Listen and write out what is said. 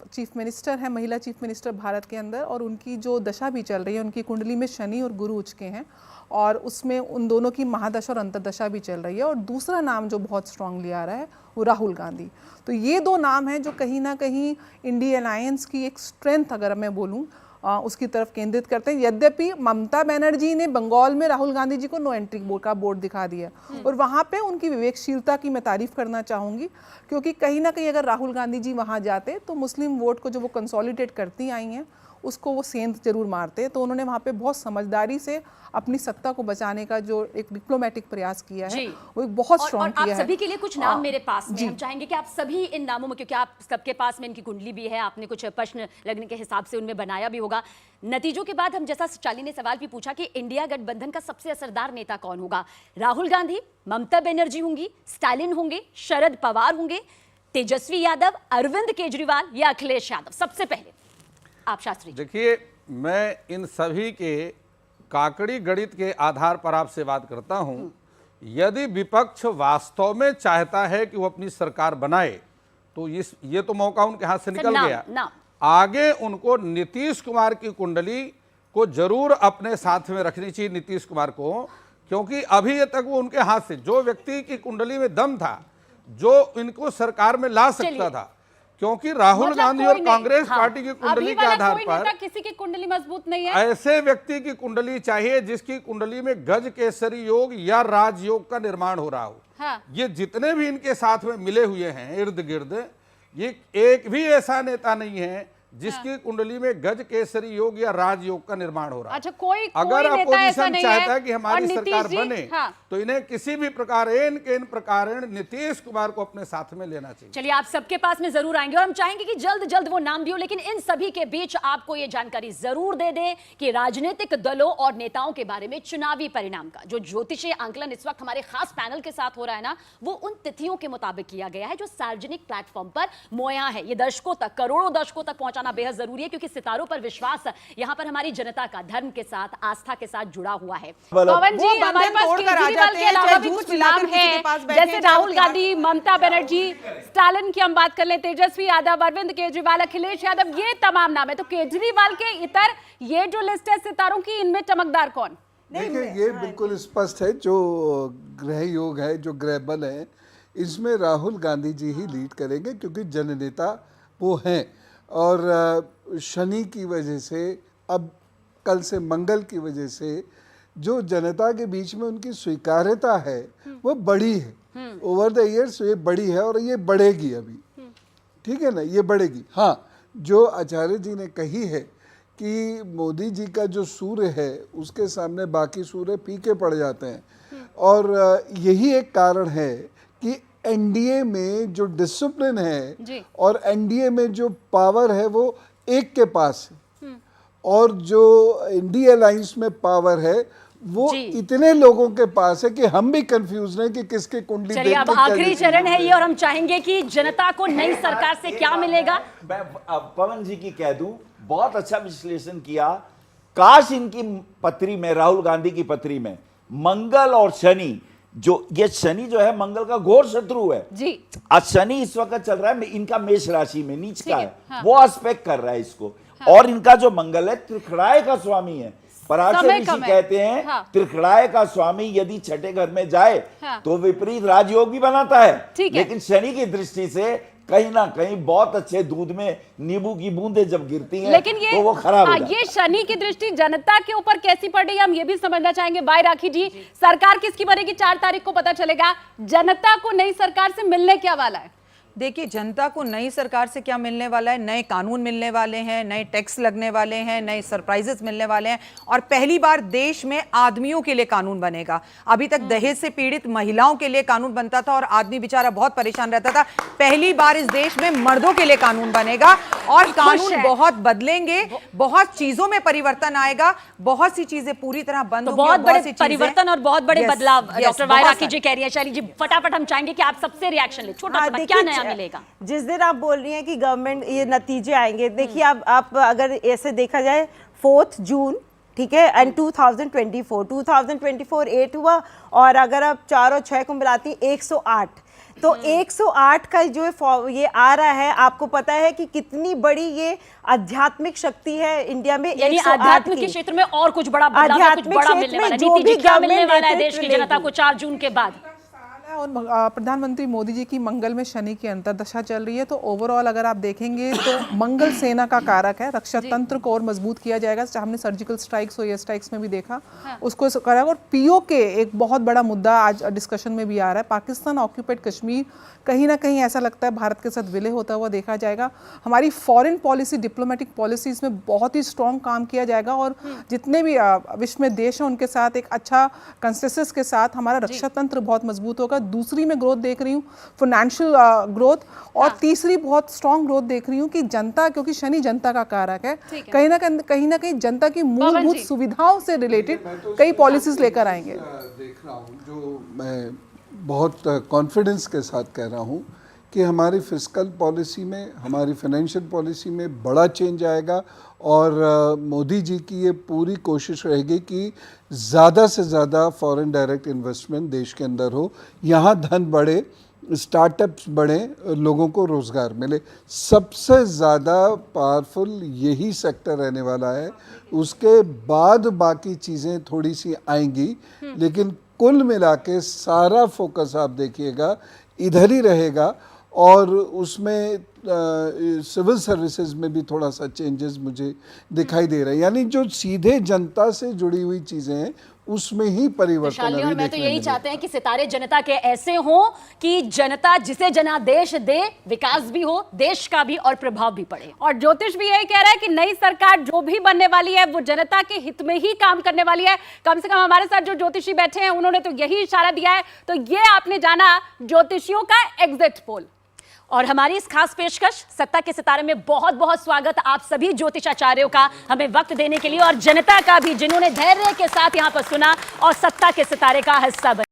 Chief minister हैं, महिला chief minister Bharat के अंदर, और उनकी जो दशा भी चल रही है, उनकी कुंडली में शनि और गुरु उच के हैं और उसमें उन दोनों की महादशा और अंतर्दशा भी चल रही है। और दूसरा नाम जो बहुत स्ट्रांगली आ रहा है वो राहुल गांधी। तो ये दो नाम हैं जो कहीं ना कहीं इंडिया अलायंस की एक स्ट्रेंथ, अगर मैं बोलूँ, उसकी तरफ केंद्रित करते हैं। यद्यपि ममता बनर्जी ने बंगाल में राहुल गांधी जी को नो एंट्री का बोर्ड दिखा दिया और वहाँ पे उनकी विवेकशीलता की मैं तारीफ करना चाहूँगी, क्योंकि कहीं ना कहीं अगर राहुल गांधी जी वहाँ जाते तो मुस्लिम वोट को जो वो कंसोलिडेट करती आई हैं उसको वो सेंध जरूर मारते। तो उन्होंने वहाँ पे बहुत समझदारी से अपनी सत्ता को बचाने का जो एक डिप्लोमेटिक प्रयास किया है वो एक बहुत स्ट्रॉन्ग किया है। आप सभी के लिए कुछ नाम मेरे पास में, हम चाहेंगे कि आप सभी इन नामों में, क्योंकि आप सबके पास में इनकी कुंडली भी है, आपने कुछ प्रश्न लगने के हिसाब से उनमें बनाया भी होगा। नतीजों के बाद हम, जैसा चाली ने सवाल भी पूछा कि इंडिया गठबंधन का सबसे असरदार नेता कौन होगा, राहुल गांधी, ममता बनर्जी होंगी, स्टालिन होंगे, शरद पवार होंगे, तेजस्वी यादव, अरविंद केजरीवाल या अखिलेश यादव? सबसे पहले आप शास्त्री। देखिए, मैं इन सभी के काकड़ी गणित के आधार पर आपसे बात करता हूं। यदि विपक्ष वास्तव में चाहता है कि वो अपनी सरकार बनाए तो ये तो मौका उनके हाथ से निकल गया। आगे उनको नीतीश कुमार की कुंडली को जरूर अपने साथ में रखनी चाहिए, नीतीश कुमार को, क्योंकि अभी तक वो उनके हाथ से, जो व्यक्ति की कुंडली में दम था, जो इनको सरकार में ला सकता था, क्योंकि राहुल गांधी और कांग्रेस पार्टी की कुंडली के आधार पर किसी की कुंडली मजबूत नहीं है। ऐसे व्यक्ति की कुंडली चाहिए जिसकी कुंडली में गज केसरी योग या राजयोग का निर्माण हो रहा हो। ये जितने भी इनके साथ में मिले हुए हैं इर्द गिर्द, ये एक भी ऐसा नेता नहीं है जिसकी कुंडली में गज केसरी योग या राजयोग का निर्माण हो रहा है। अच्छा, कोई अगर अपोजिशन चाहता है कि और हमारी सरकार बने तो इन्हें किसी भी प्रकार इन प्रकार नीतीश कुमार को अपने साथ में लेना चाहिए। चलिए, आप सबके पास में जरूर आएंगे और हम चाहेंगे कि जल्द जल्द वो नाम भी हो, लेकिन इन सभी के बीच आपको ये जानकारी जरूर दे दें कि राजनीतिक दलों और नेताओं के बारे में चुनावी परिणाम का जो ज्योतिषीय आंकलन इस वक्त हमारे खास पैनल के साथ हो रहा है ना, वो उन तिथियों के मुताबिक किया गया है जो सार्वजनिक प्लेटफॉर्म पर मुहैया है। ये दर्शकों तक, करोड़ों दर्शकों तक पहुंचाना बेहद जरूरी है, क्योंकि सितारों पर विश्वास यहाँ पर हमारी जनता का धर्म के साथ, आस्था के साथ जुड़ा हुआ है। पवन जी, हमारे पास केजरीवाल के अलावा भी कुछ नाम है, जैसे राहुल गांधी, ममता बनर्जी, स्टालिन की हम बात कर लें, तेजस्वी यादव, अरविंद केजरीवाल, अखिलेश यादव, ये तमाम नाम है। तो केजरीवाल के इतर ये जो लिस्ट है सितारों की, इनमें चमकदार कौन? देखिए, ये बिल्कुल स्पष्ट है, जो ग्रह योग है, जो ग्रह बल है, इसमें राहुल गांधी जी ही लीड करेंगे, क्योंकि जननेता वो हैं। और शनि की वजह से, अब कल से मंगल की वजह से जो जनता के बीच में उनकी स्वीकार्यता है वो बढ़ी है, ओवर द ईयर्स ये बढ़ी है और ये बढ़ेगी अभी, ठीक है ना, ये बढ़ेगी। हाँ, जो आचार्य जी ने कही है कि मोदी जी का जो सूर्य है उसके सामने बाकी सूर्य फीके पड़ जाते हैं, और यही एक कारण है कि एनडीए में जो डिसिप्लिन है और एनडीए में जो पावर है वो एक के पास है, और जो इंडिया अलायंस में पावर है वो इतने लोगों के पास है कि हम भी कंफ्यूज हैं कि किसकी कुंडली। चलिए, अब आखिरी चरण है ये और हम चाहेंगे कि जनता को नई सरकार से क्या मिलेगा। मैं पवन जी की कह दूं, बहुत अच्छा विश्लेषण किया। काश इनकी पत्री में, राहुल गांधी की पत्री में, मंगल और शनि, जो ये शनि जो है मंगल का घोर शत्रु है जी। आज शनि इस वक्त चल रहा है इनका मेष राशि में, नीच का है, वो एस्पेक्ट कर रहा है इसको, और इनका जो मंगल है त्रिखड़ाए का स्वामी है। पराशर ऋषि कहते हैं त्रिखड़ाए का स्वामी यदि छठे घर में जाए तो विपरीत राजयोग भी बनाता है, लेकिन शनि की दृष्टि से कहीं ना कहीं बहुत अच्छे दूध में नींबू की बूंदें जब गिरती हैं तो वो खराब हो जाता है। ये शनि की दृष्टि जनता के ऊपर कैसी पड़ रही है, हम ये भी समझना चाहेंगे। बाय राखी जी, सरकार किसकी बनेगी 4 तारीख को पता चलेगा। जनता को नई सरकार से मिलने क्या वाला है? देखिए, जनता को नई सरकार से क्या मिलने वाला है, नए कानून मिलने वाले हैं, नए टैक्स लगने वाले हैं, नए सरप्राइजेस मिलने वाले हैं, और पहली बार देश में आदमियों के लिए कानून बनेगा। अभी तक दहेज से पीड़ित महिलाओं के लिए कानून बनता था और आदमी बेचारा बहुत परेशान रहता था। पहली बार इस देश में मर्दों के लिए कानून बनेगा और कानून बहुत बदलेंगे, बहुत चीजों में परिवर्तन आएगा, बहुत सी चीजें पूरी तरह बंद होंगी। बहुत बड़े परिवर्तन और बहुत बड़े बदलाव डॉक्टर वाई राखी जी कह रही है। शैली जी, फटाफट हम चाहेंगे कि आप सबसे रिएक्शन ले, छोटा क्या नया मिलेगा। जिस दिन आप बोल रही हैं कि गवर्नमेंट ये नतीजे आएंगे, देखिए आप अगर ऐसे देखा जाए 4 जून, ठीक है, एंड 2024 8 हुआ, और अगर आप 4 और 6 को मिलाती 108, तो 108 का जो ये आ रहा है, आपको पता है कि कितनी बड़ी ये आध्यात्मिक शक्ति है इंडिया में। यानी 108 आध्यात्मिक की। के क्षेत्र में और कुछ बड़ा बदलाव, कुछ आध्यात्मिक बड़ा क्षेत्र मिलने में वाला है। जो नीति जी भी क्या मिलने गवर्नमेंट वाला है नेतृत्व देश की जनता लेगी। को 4 जून के बाद? और प्रधानमंत्री मोदी जी की मंगल में शनि की अंतर्दशा चल रही है, तो ओवरऑल अगर आप देखेंगे तो मंगल सेना का कारक है, रक्षा तंत्र को और मजबूत किया जाएगा। हमने सर्जिकल स्ट्राइक्स और एयर स्ट्राइक्स में भी देखा, उसको करेगा। और पीओके एक बहुत बड़ा मुद्दा आज डिस्कशन में भी आ रहा है। पाकिस्तान ऑक्यूपाइड कश्मीर कहीं ना कहीं ऐसा लगता है भारत के साथ विलय होता हुआ देखा जाएगा। हमारी फॉरेन पॉलिसी, डिप्लोमेटिक पॉलिसीज में बहुत ही स्ट्रॉन्ग काम किया जाएगा, और जितने भी विश्व में देश हैं उनके साथ एक अच्छा कंसेंसस के साथ हमारा रक्षा तंत्र बहुत मजबूत होगा। दूसरी मैं ग्रोथ देख रही हूँ फाइनेंशियल ग्रोथ, और तीसरी बहुत स्ट्रॉन्ग ग्रोथ देख रही हूँ कि जनता, क्योंकि शनि जनता का कारक है, कहीं ना कहीं जनता की मूलभूत सुविधाओं से रिलेटेड कई पॉलिसीज लेकर आएंगे। देख रहा हूँ, जो मैं बहुत कॉन्फिडेंस के साथ कह रहा हूँ कि हमारी फिस्कल पॉलिसी में, हमारी फाइनेंशियल पॉलिसी में बड़ा चेंज आएगा, और मोदी जी की ये पूरी कोशिश रहेगी कि ज़्यादा से ज़्यादा फॉरेन डायरेक्ट इन्वेस्टमेंट देश के अंदर हो, यहाँ धन बढ़े, स्टार्टअप्स बढ़े, लोगों को रोज़गार मिले। सबसे ज़्यादा पावरफुल यही सेक्टर रहने वाला है, उसके बाद बाकी चीज़ें थोड़ी सी आएंगी, लेकिन कुल मिला के सारा फोकस आप देखिएगा इधर ही रहेगा। और उसमें सिविल सर्विसेज में भी थोड़ा सा चेंजेस मुझे दिखाई दे रहे हैं, यानी जो सीधे जनता से जुड़ी हुई चीज़ें हैं उसमें ही परिवर्तन शालिनी अभी और मैं तो देखने यही मिलेगा। चाहते हैं कि सितारे जनता के ऐसे हों कि जनता जिसे जनादेश दे, विकास भी हो, देश का भी, और प्रभाव भी पड़े। और ज्योतिष भी यही कह रहा है कि नई सरकार जो भी बनने वाली है वो जनता के हित में ही काम करने वाली है। कम से कम हमारे साथ जो ज्योतिषी बैठे हैं उन्होंने तो यही इशारा दिया है। तो ये आपने जाना ज्योतिषियों का एग्जिट पोल। और हमारी इस खास पेशकश सत्ता के सितारे में बहुत बहुत स्वागत आप सभी ज्योतिषाचार्यों का, हमें वक्त देने के लिए, और जनता का भी जिन्होंने धैर्य के साथ यहाँ पर सुना और सत्ता के सितारे का हिस्सा बने।